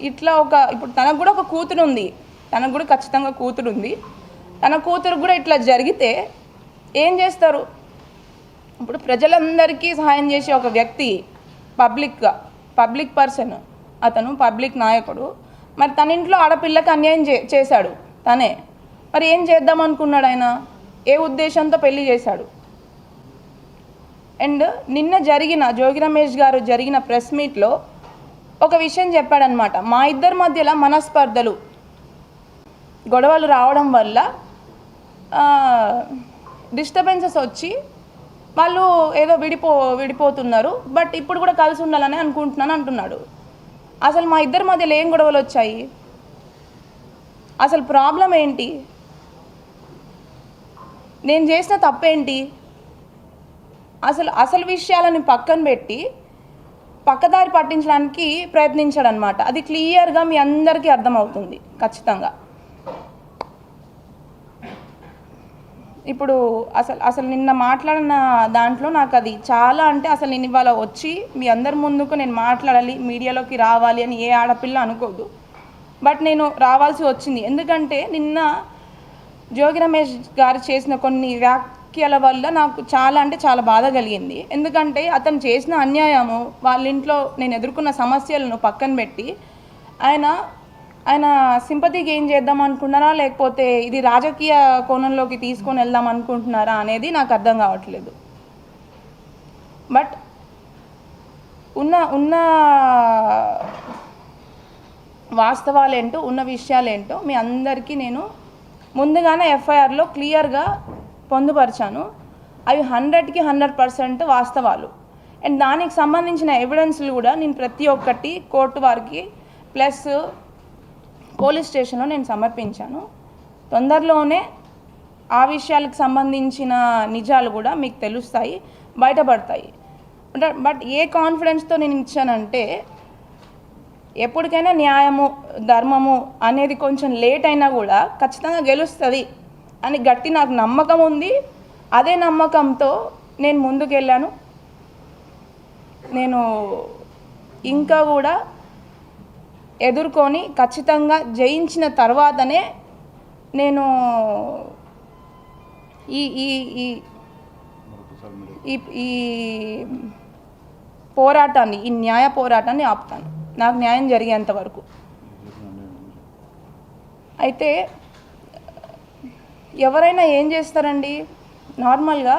ఇట్లా ఇప్పుడు తనకు కూడా ఒక కూతురు ఉంది, తనకు కూడా ఖచ్చితంగా కూతురు ఉంది. తన కూతురు కూడా ఇట్లా జరిగితే ఏం చేస్తారు? ఇప్పుడు ప్రజలందరికీ సహాయం చేసే ఒక వ్యక్తి, పబ్లిక్ పర్సన్, అతను పబ్లిక్ నాయకుడు. మరి తన ఇంట్లో ఆడపిల్లకి అన్యాయం చేశాడు తనే. మరి ఏం చేద్దాం అనుకున్నాడు ఆయన? ఏ ఉద్దేశంతో పెళ్లి చేశాడు? అండ్ నిన్న జోగి రమేష్ గారు జరిగిన ప్రెస్ మీట్లో ఒక విషయం చెప్పాడనమాట. మా ఇద్దరి మధ్యలో మనస్పర్ధలు, గొడవలు రావడం వల్ల డిస్టర్బెన్సెస్ వచ్చి వాళ్ళు ఏదో విడిపోతున్నారు, బట్ ఇప్పుడు కూడా కలిసి ఉండాలని అనుకుంటున్నాను అంటున్నాడు. అసలు మా ఇద్దరి మధ్యలో ఏం గొడవలు వచ్చాయి? అసలు ప్రాబ్లం ఏంటి? నేను చేసిన తప్పేంటి? అసలు విషయాలని పక్కన పెట్టి పక్కదారి పట్టించడానికి ప్రయత్నించాడు అనమాట. అది క్లియర్గా మీ అందరికీ అర్థమవుతుంది ఖచ్చితంగా. ఇప్పుడు అసలు నిన్న మాట్లాడిన దాంట్లో నాకు అది చాలా, అంటే అసలు నేను ఇవాళ వచ్చి మీ అందరి ముందుకు నేను మాట్లాడాలి, మీడియాలోకి రావాలి అని ఏ ఆడపిల్ల అనుకోదు. బట్ నేను రావాల్సి వచ్చింది. ఎందుకంటే నిన్న జోగి రమేష్ గారు చేసిన కొన్ని వ్యాఖ్యల వల్ల నాకు చాలా, అంటే చాలా బాధ కలిగింది. ఎందుకంటే అతను చేసిన అన్యాయము, వాళ్ళ ఇంట్లో నేను ఎదుర్కొన్న సమస్యలను పక్కన పెట్టి ఆయన సింపతి గెయిన్ చేద్దాం అనుకుంటున్నారా, లేకపోతే ఇది రాజకీయ కోణంలోకి తీసుకొని వెళ్దాం అనుకుంటున్నారా అనేది నాకు అర్థం కావట్లేదు. బట్ ఉన్న వాస్తవాలేంటో, ఉన్న విషయాలేంటో మీ అందరికీ నేను ముందుగానే ఎఫ్ఐఆర్లో క్లియర్గా పొందుపరిచాను. అవి 100కి 100% వాస్తవాలు. అండ్ దానికి సంబంధించిన ఎవిడెన్స్లు కూడా నేను ప్రతి ఒక్కటి కోర్టు వారికి ప్లస్ పోలీస్ స్టేషన్లో నేను సమర్పించాను. తొందరలోనే ఆ విషయాలకు సంబంధించిన నిజాలు కూడా మీకు తెలుస్తాయి, బయటపడతాయి. బట్ ఏ కాన్ఫిడెన్స్తో నేను ఇచ్చానంటే, ఎప్పటికైనా న్యాయము ధర్మము అనేది కొంచెం లేట్ అయినా కూడా ఖచ్చితంగా గెలుస్తుంది అని గట్టి నాకు నమ్మకం ఉంది. అదే నమ్మకంతో నేను ముందుకెళ్ళాను. నేను ఇంకా కూడా ఎదుర్కొని ఖచ్చితంగా జయించిన తర్వాతనే నేను ఈ పోరాటాన్ని, ఈ న్యాయ పోరాటాన్ని ఆపుతాను, నాకు న్యాయం జరిగేంత వరకు. అయితే ఎవరైనా ఏం చేస్తారండి, నార్మల్గా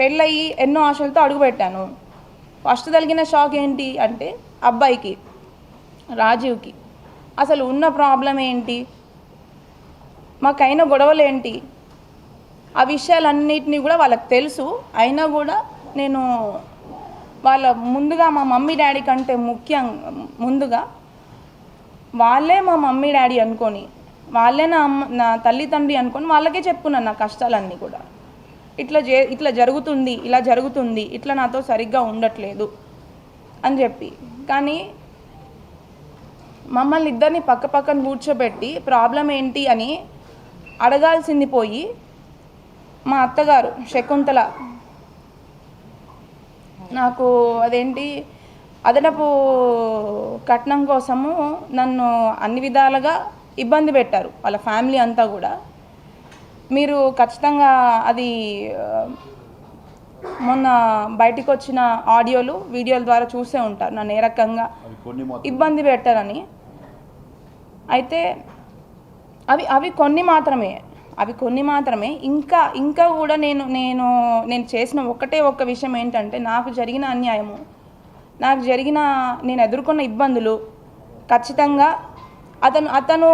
పెళ్ళయి ఎన్నో ఆశలతో అడుగుపెట్టాను. ఫస్ట్ కలిగిన షాక్ ఏంటి అంటే, అబ్బాయికి రాజీవ్కి అసలు ఉన్న ప్రాబ్లం ఏంటి, మాకైన గొడవలు ఏంటి, ఆ విషయాలన్నిటినీ కూడా వాళ్ళకి తెలుసు. అయినా కూడా నేను ముందుగా మా మమ్మీ డాడీ కంటే ముందుగా వాళ్ళే మా మమ్మీ డాడీ అనుకొని, వాళ్ళే నా తల్లి తండ్రి అనుకొని వాళ్ళకే చెప్పుకున్నాను నా కష్టాలన్నీ కూడా. ఇట్లా జరుగుతుంది, ఇలా జరుగుతుంది, ఇట్లా నాతో సరిగ్గా ఉండట్లేదు అని చెప్పి. కానీ మమ్మల్ని ఇద్దరిని పక్కన కూర్చోబెట్టి ప్రాబ్లం ఏంటి అని అడగాల్సింది పోయి, మా అత్తగారు శకుంతల నాకు అదనపు కట్నం కోసము నన్ను అన్ని విధాలుగా ఇబ్బంది పెట్టారు, వాళ్ళ ఫ్యామిలీ అంతా కూడా. మీరు ఖచ్చితంగా అది మొన్న బయటికి వచ్చిన ఆడియోలు, వీడియోల ద్వారా చూసే ఉంటారు నన్ను ఏ రకంగా ఇబ్బంది పెట్టారని. అయితే అవి కొన్ని మాత్రమే. ఇంకా కూడా నేను చేసిన ఒక్క విషయం ఏంటంటే, నాకు జరిగిన అన్యాయము, నేను ఎదుర్కొన్న ఇబ్బందులు ఖచ్చితంగా అతను